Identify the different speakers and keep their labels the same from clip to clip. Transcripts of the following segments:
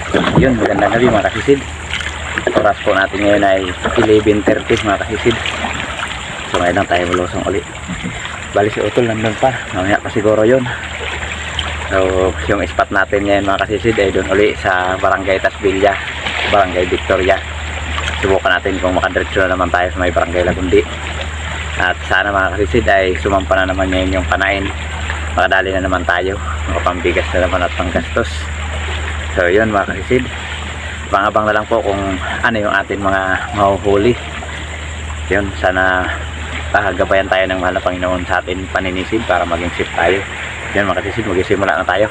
Speaker 1: Yun, magandang gabi mga kasisid. Oras po natin ngayon ay 11:30 mga kasisid. So ngayon lang tayo malusong ulit. Bali si Utol nandun pa, mamaya pa siguro yun. So yung spot natin ngayon mga kasisid ay doon uli sa Barangay Tasbilya, Barangay Victoria. Subukan natin kung makadiretso na naman tayo sa may Barangay Lagundi. At sana mga kasisid ay sumampa na naman ngayon yung panain. Makadali na naman tayo, makapambigas na naman at panggastos. So yun mga kasisid, abang-abang na lang po kung ano yung ating mga mahuhuli. Yun, sana gabayan tayo ng mahal na Panginoon sa ating paninisid para maging safe tayo. Yun mga kasisid, magsisimula na tayo.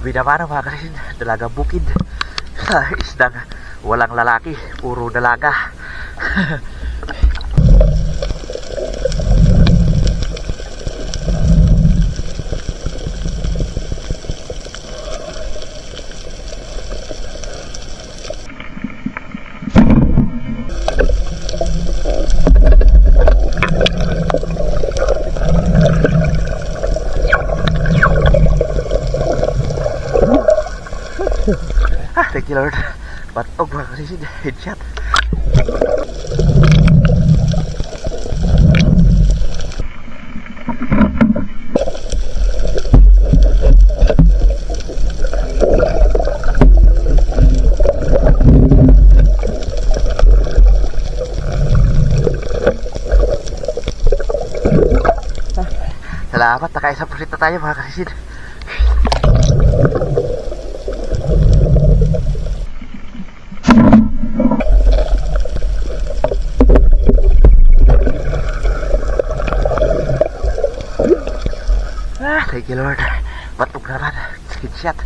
Speaker 1: Binabara mga kasisid, dalaga bukid. Isdang walang lalaki, puro dalaga. Thank you Lord. Batog mga kasisid, headshot. Salamat, nakaisang pusit na tayo mga kasisid. Thank you Lord. Batog naman. Headshot.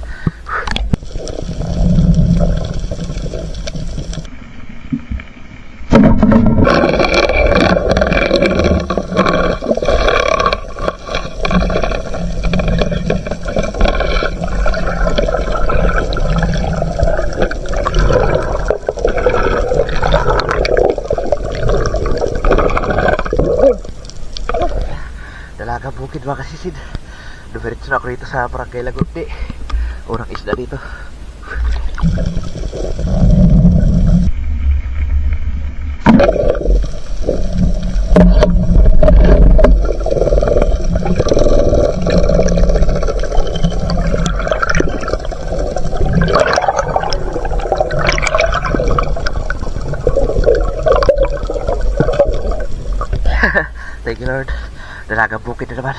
Speaker 1: Dalaga bukid mga kasisid. Dumiretso na ako dito sa Barangay Lagundi. Unang isda dito. Thank you Lord. Dalagang bukid na naman.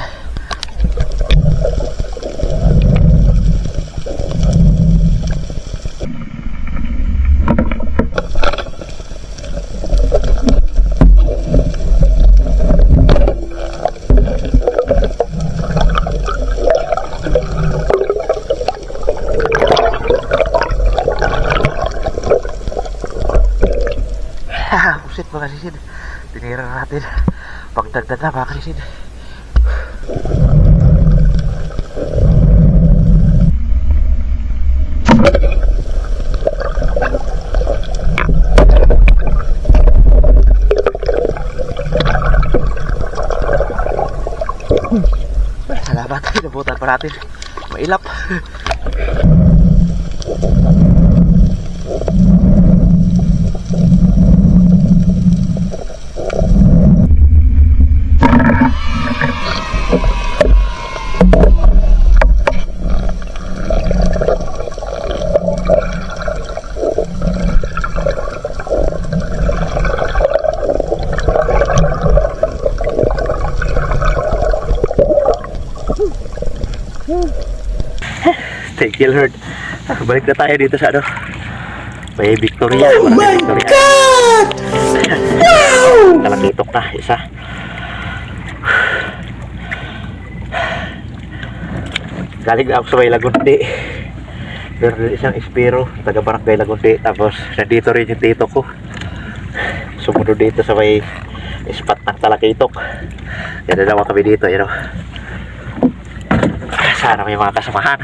Speaker 1: Pusit mga kasisid, tinira na natin. Pagdagdag na mga kasisid. Salamat, inabutan pa natin. Mailap. Thank you Lord. Balik na tayo dito sa ano, may Victoria.
Speaker 2: Oh my
Speaker 1: Victoria.
Speaker 2: God! Wow!
Speaker 1: Nalakitok na isa. Galing na ako sa may Lagundi. Meron isang espiro, taga Barangay Lagundi. Tapos nandito rin yung tito ko. Sumunod dito sa may spot ng talakitok. Yan naman kami dito, you know. Sana may mga kasamahan.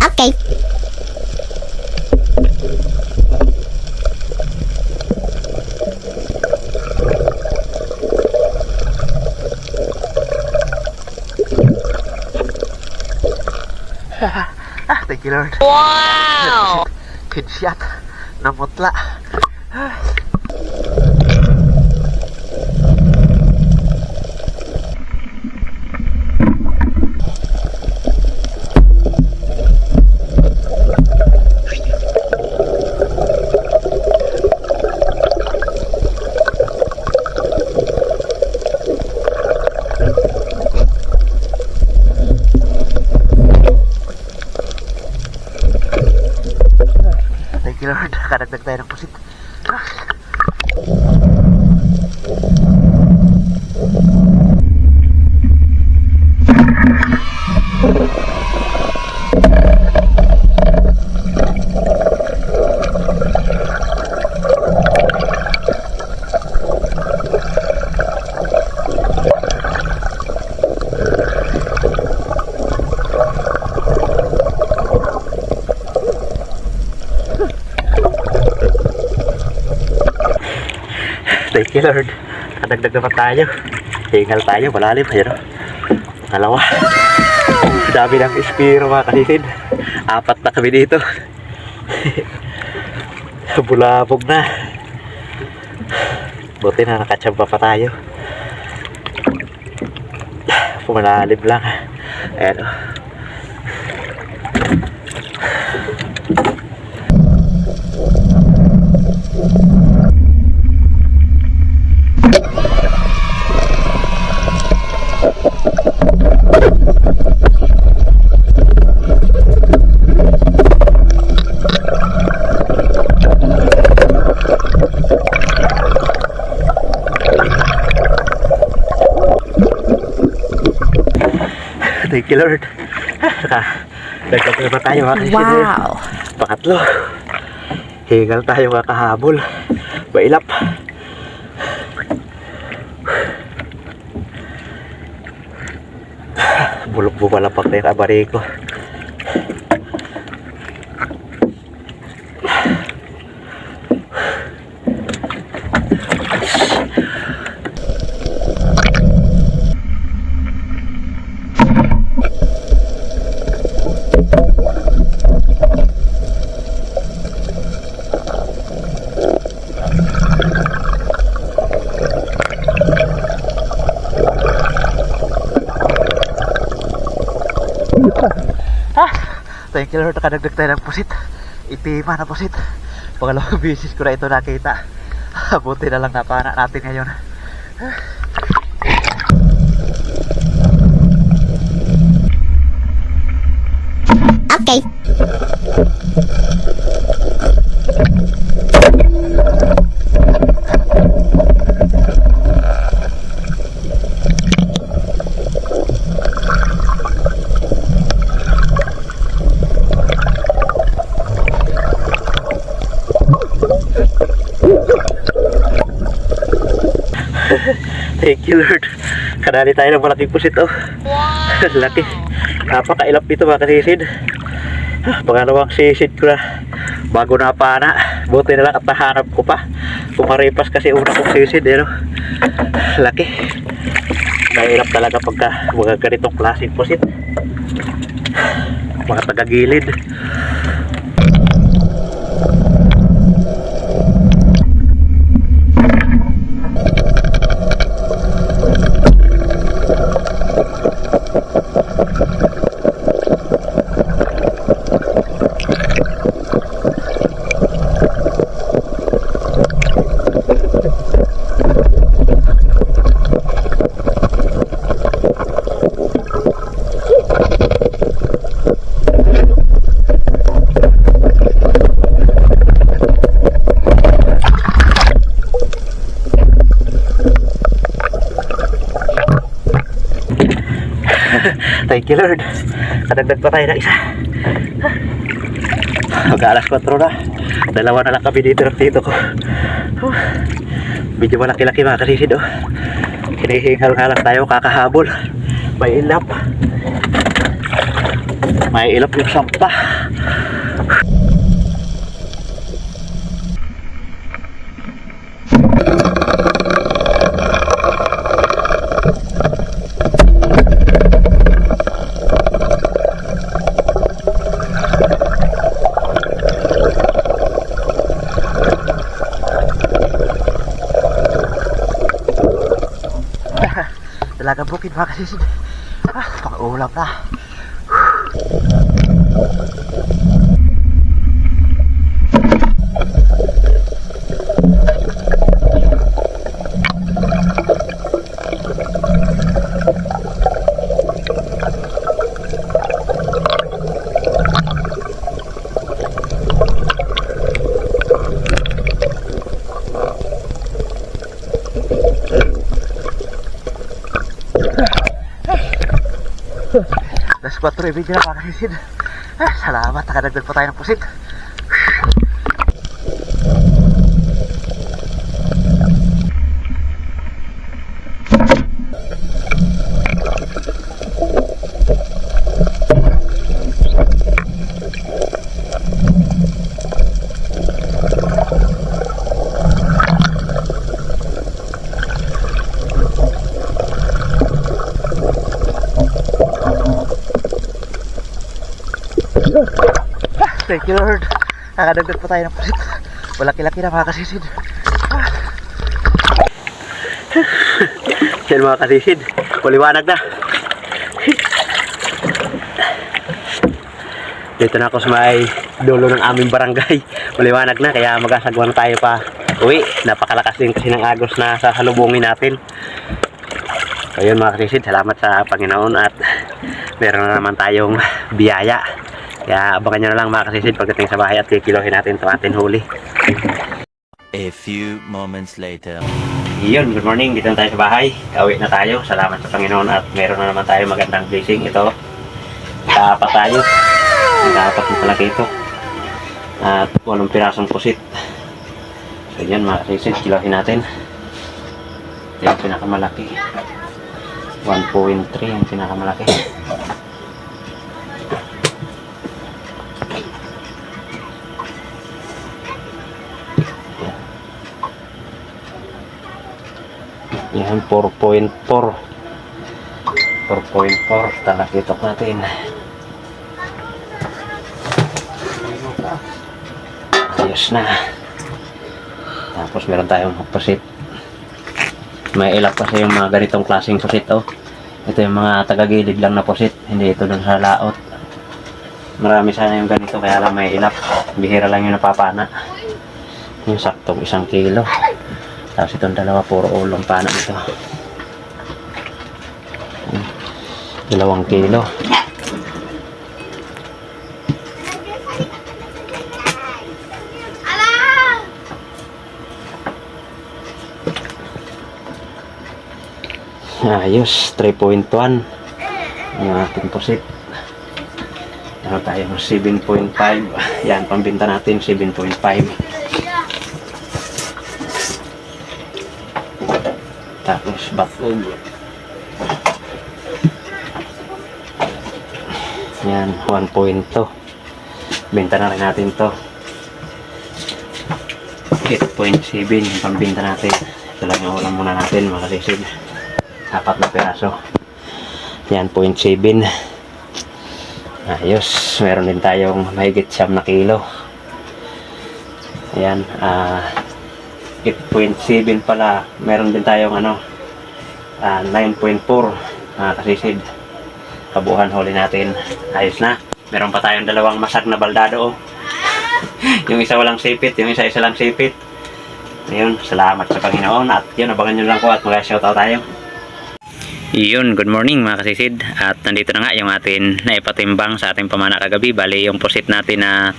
Speaker 2: Okay.
Speaker 1: Thank you, Lord. Wow! Headshot. Namutla. Thank you, Lord. Nakadagdag tayo ng pusit. Thank you, Lord. Kadagdag naman tayo. Hingal tayo, malalim. Ayan o. Dalawa. Dami ng ispiro mga kasisid. 4 na kami dito. Bulabog na. Buti na nakatsamba pa tayo. Pumalalim lang. Ayan o. Thank you, Lord. Dagdag na tayo mga kaibigan.
Speaker 2: Wow.
Speaker 1: Pangatlo. Hingal tayo mga kahabol. Bailap. Bulok bumalapak na yung abari ko. Thank you, Lord. Nakadagdag tayo ng pusit. Itima na pusit. Pangalawang bisis ko na ito nakita. Buti na lang napana natin ngayon.
Speaker 2: Okay.
Speaker 1: Thank you, Lord. Kadali tayo ng malaking pusit, oh. Wow. Laki. Napakailap dito mga kasisid. Pangalawang sisid ko na bago napana. Buti na lang at nahanap ko pa. Pumaripas kasi una kong sisid, eh, no? Laki. Mahirap talaga pagka mga ganitong klaseng pusit. Mga tagagilid. Thank you, Lord. Kadagdag pa tayo ng isa. Mag-alas 4 na. Dalawa na lang kami dito ng tito ko. Medyo malaki-laki mga kasisid. Hinihingal-ngalang tayo kakahabol. May ilap. May ilap yung sampah. Dalaga bukid mga kasisid. Pang-ulam na. Alas 4 video na mga kasisid. Salamat, nakadagdag pa tayo ng pusit. Thank you Lord. Nakadagdag pa tayo ng pusit. Malaki-laki na mga kasisid. Yan mga kasisid. Maliwanag na. Dito na ako sa may dulo ng aming barangay. Maliwanag na kaya magasagwan tayo pa uwi. Napakalakas din kasi ng agos na sa salubungin natin. Ayun mga kasisid, salamat sa Panginoon at meron na naman tayong biyaya. Kaya abangan nyo na lang mga kasisid pagdating sa bahay at kikilohin natin ito ating huli.
Speaker 3: A few moments later.
Speaker 1: Yun, good morning. Dito na tayo sa bahay. Kauwi na tayo. Salamat sa Panginoon at meron na naman tayo magandang blessing. Ito, kaapat tayo. Kaapat na talaga ito. At 8 pirasong pusit. So yun mga kasisid, kilohin natin. Ito yung pinakamalaki. 1.3 yung pinakamalaki. Yan, 4.4. 4.4. Talakitok natin. Ayos na. Tapos meron tayong pusit. May ilak kasi yung mga ganitong klaseng pusit. Oh. Ito yung mga tagagilid lang na pusit. Hindi ito dun sa laot. Marami sana yung ganito kaya lang may ilak. Bihira lang yung napapana. Yung saktong 1 kilo. Tapos itong dalawa, puro ulong pana ito. 2 kilo. Ayos, 3.1 yung ating pusit. Ano tayo, 7.5. Yan, pambinta natin, 7.5. Tapos batog. Yan, 1.2. Benta na rin natin to. 8.7 yung pambinta natin. Ito lang yung ulam muna natin mga kasisid. 4 na piraso. Yan, 0.7. Ayos, meron din tayong mahigit 9 na kilo. Ayan, 8.7 pala. Meron din tayong 9.4 kasisid. Kabuuan huli natin. Ayos na. Meron pa tayong 2 masag na baldado. Yung isa walang sipit, yung isa lang sipit. Ayun, salamat sa Panginoon. At yun, abangan nyo lang ko at mag-shoutout tayo. Yun, good morning mga kasisid. At nandito na nga yung atin na ipatimbang sa ating pamana kagabi. Bali yung pusit natin na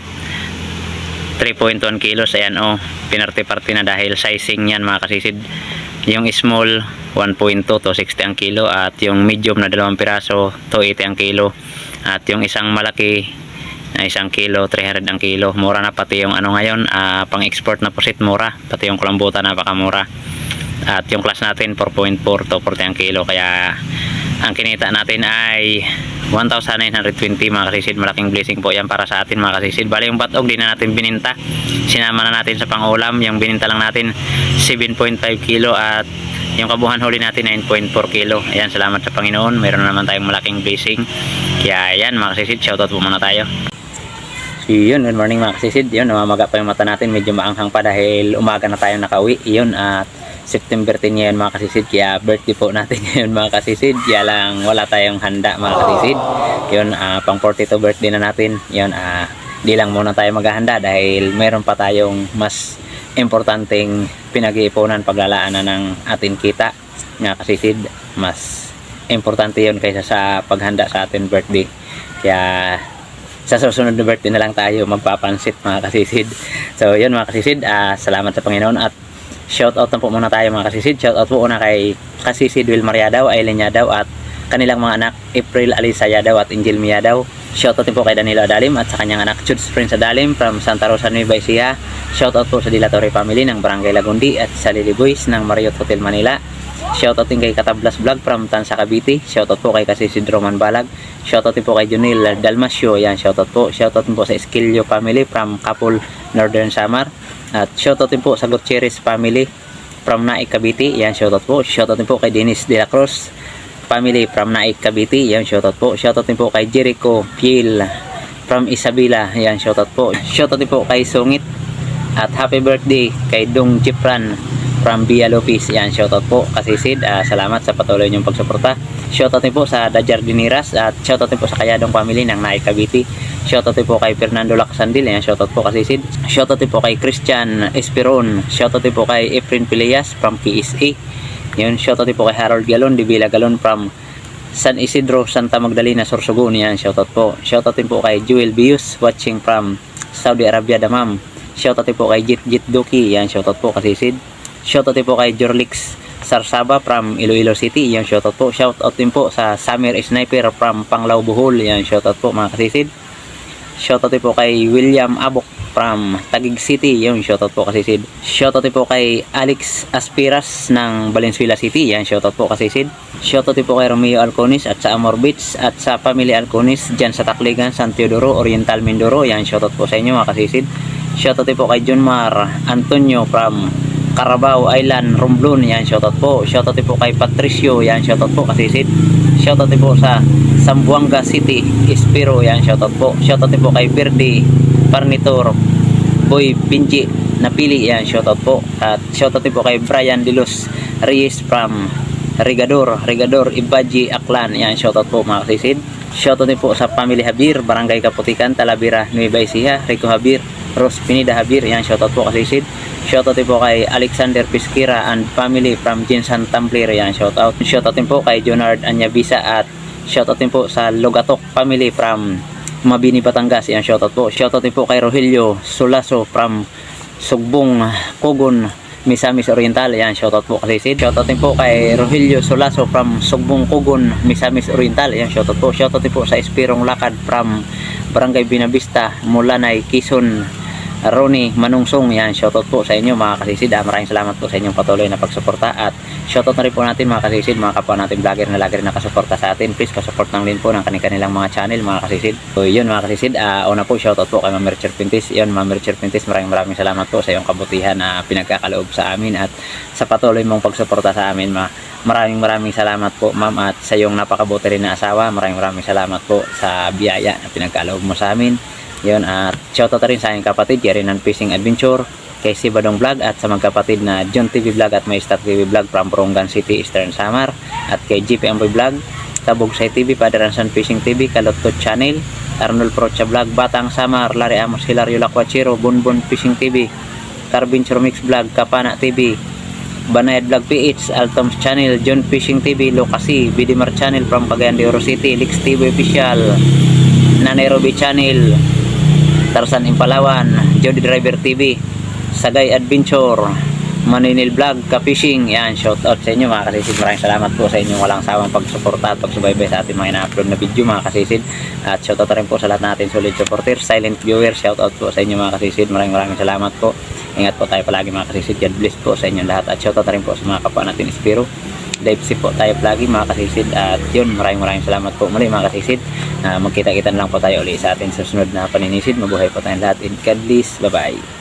Speaker 1: 3.1 kilos. Ayan pinarte-parte na dahil sizing yan mga kasisid. Yung small 1.2 to 60 ang kilo. At yung medium na 2 piraso to 80 ang kilo. At yung isang malaki Isang kilo, 300 ang kilo. Mura na pati yung ano ngayon, pang export na pusit, mura. Pati yung kulambutan napakamura. At yung class natin 4.4 to 40 ang kilo, kaya ang kinita natin ay 1,920 mga kasisid. Malaking blessing po yan para sa atin mga kasisid. Bali yung batog di na natin bininta, sinama na natin sa pangulam. Yung bininta lang natin 7.5 kilo at yung kabuhan huli natin 9.4 kilo. Ayan, salamat sa Panginoon, meron naman tayong malaking blessing. Kaya ayan mga kasisid, shoutout po muna tayo. Yun, good morning mga kasisid. Yun, namamaga pa yung mata natin, medyo maanghang pa dahil umaga na tayong nakauwi. Yun, at September 10 ngayon mga kasisid, kaya birthday po natin ngayon mga kasisid. Kaya lang wala tayong handa mga kasisid. Yun, pang 42 birthday na natin. Yun, di lang muna tayo maghahanda dahil meron pa tayong mas importanteng pinag-iipunan, paglalaanan ng ating kita mga kasisid. Mas importante yun kaysa sa paghanda sa ating birthday. Kaya sa susunod na birthday na lang tayo magpapansit mga kasisid. So yun mga kasisid, salamat sa Panginoon at shoutout na po muna tayo mga kasisid. Shoutout po una kay Kasisid Wilmar Yadaw, Aileen Yadaw at kanilang mga anak April Alisa Yadaw at Angel Yadaw. Shoutout din po kay Danilo Adalim at sa kanyang anak Chuds Prince Adalim from Santa Rosa, Nueva Ecija. Shoutout po sa Dilatore family ng Barangay Lagundi at sa Lily Boys ng Marriott Hotel Manila. Shoutout din kay Katablas Vlog from Tansa Cavite. Shoutout po kay Kasisid Roman Balag. Shoutout din po kay Junil Dalmasio. Yan, shoutout po. Shoutout din po sa Esquilio family from Kapul, Northern Samar. At shoutout din po sa Gutierrez family from Naik Cavite. Yan, shoutout po. Shoutout din po kay Dennis De La Cruz family from Naik Cavite. Yan, shoutout po. Shoutout din po kay Jericho Piel from Isabela. Yan, shoutout po. Shoutout din po kay Sungit at happy birthday kay Dong Jipran from Via Lopez. Yan, shoutout po kasisid. Salamat sa patuloy niyong pagsuporta. Shoutout din po sa The Jardiniras at shoutout din po sa Kayadong family ng Naik Cavite. Shoutout din po kay Fernando Lacsandil. Yan, shoutout po kasisid. Shoutout din po kay Christian Esperon. Shoutout din po kay Efren Pilias from PSA. Yun, shoutout din po kay Harold Galon de Villa Galon from San Isidro, Santa Magdalena, Sorsogon. Yan, shoutout po. Shoutout din po kay Jewel Bius watching from Saudi Arabia, Damam. Shoutout din po kay Jit Duki. Yan, shoutout po kasisid. Shoutout din po kay Jorlix Sarsaba from Iloilo City. Yan, shoutout po. Shoutout din po sa Samir Sniper from Panglao, Bohol. Yan, shoutout po mga kasisid. Shoutout din po kay William Abok from Taguig City. Yan, shoutout po kasisid. Shoutout din po kay Alex Aspiras ng Valenzuela City. Yan, shoutout po kasisid. Shoutout din po kay Romeo Alconis at sa Amor Beach at sa Family Alconis dyan sa Takligan, San Teodoro, Oriental Mindoro. Yan, shoutout po sa inyo mga kasisid. Shoutout din po kay Junmar Antonio from Carabao Island, Romblon. Yan, shoutout po. Shoutout din po kay Patricio. Yan, shoutout po kasisid. Shoutout din po sa Zamboanga City, Espiro. Yan, shoutout po. Shoutout din po kay Verde Parnitor Boy Pinchi Napili. Yan, shoutout po. At shoutout din po kay Brian De Los Reyes from Rigador Ibaji Aklan. Yan, shoutout po mga kasisid. Shoutout din po sa Family Habir, Barangay Kaputikan, Talavera, Nueva Ecija, Rico Habir, Rose Pinida Habir. Yan, shoutout po kasisid. Shoutout din po kay Alexander Pisquira and family from Jinsan Tamblir. Yan, shoutout. Shoutout din po kay Jonard Anyabisa at shoutout din po sa Logatok family from Mabini, Batangas. Yan, shoutout po. Shoutout din po kay Rogelio Sulaso from Sugbong, Kugon, Misamis Oriental. Yan, shoutout po kasisid. Shoutout din po kay Rogelio Sulaso from Sugbong, Kugon, Misamis Oriental. Yan, shoutout po. Shoutout din po sa Espirong Lakad from Barangay Binavista, Mulanay, Quezon, Ronnie Manungsong. Yan, shoutout po sa inyo mga kasisid. Maraming salamat po sa inyong patuloy na pagsuporta at shoutout na rin po natin mga kasisid, mga kapwa natin vlogger na lagi rin nakasuporta sa atin. Please pasupport lang din po ng kanilang mga channel mga kasisid. So yun mga kasisid, una po shoutout po kay Ma'am Richard Pintis. Yun Ma'am Richard Pintis, maraming salamat po sa iyong kabutihan na pinagkakaloob sa amin at sa patuloy mong pagsuporta sa amin. Maraming salamat po ma'am at sa iyong napakabuti rin na asawa. Maraming salamat po sa biyaya na pinagkaloob mo sa amin. Yun, at shoutout rin sa aking kapatid Yarinan Fishing Adventure, kay Sibadong Vlog at sa magkapatid na John TV Vlog at Maestat TV Vlog from Borongan City, Eastern Samar, at kay GP Amboy Vlog, Tabugsay TV, Padaransan Fishing TV, Kalotto Channel, Arnold Procha Vlog, Batang Samar, Larry Amos, Hilario Lakwachiro, Bonbon Fishing TV, Carbincho Mix Vlog, Kapana TV, Banayad Vlog PH, Altoms Channel, John Fishing TV, Lucasi, Bidimar Channel from Cagayan de Oro City, Lix TV Official, Nairobi Channel, Tarsan Impalawan, Jody Driver TV, Sagay Adventure, Maninil Vlog, Ka-Fishing. Yan, shout out sa inyo mga kasisid. Maraming salamat po sa inyong walang sawang pagsuporta at pagsubaybay sa ating mga ina-upload na video mga kasisid. At shout out rin po sa lahat natin solid supporters, silent viewers. Shout out po sa inyo mga kasisid. Maraming salamat po. Ingat po tayo palagi mga kasisid. God bless po sa inyong lahat. At shout out rin po sa mga kapwa natin Espiro. Live si po tayo palagi mga kasisid. At yun, maraming salamat po muli mga kasisid. Magkita-kita na lang po tayo ulit sa atin sa sunod na paninisid. Mabuhay po tayong lahat. And God bless. Bye bye.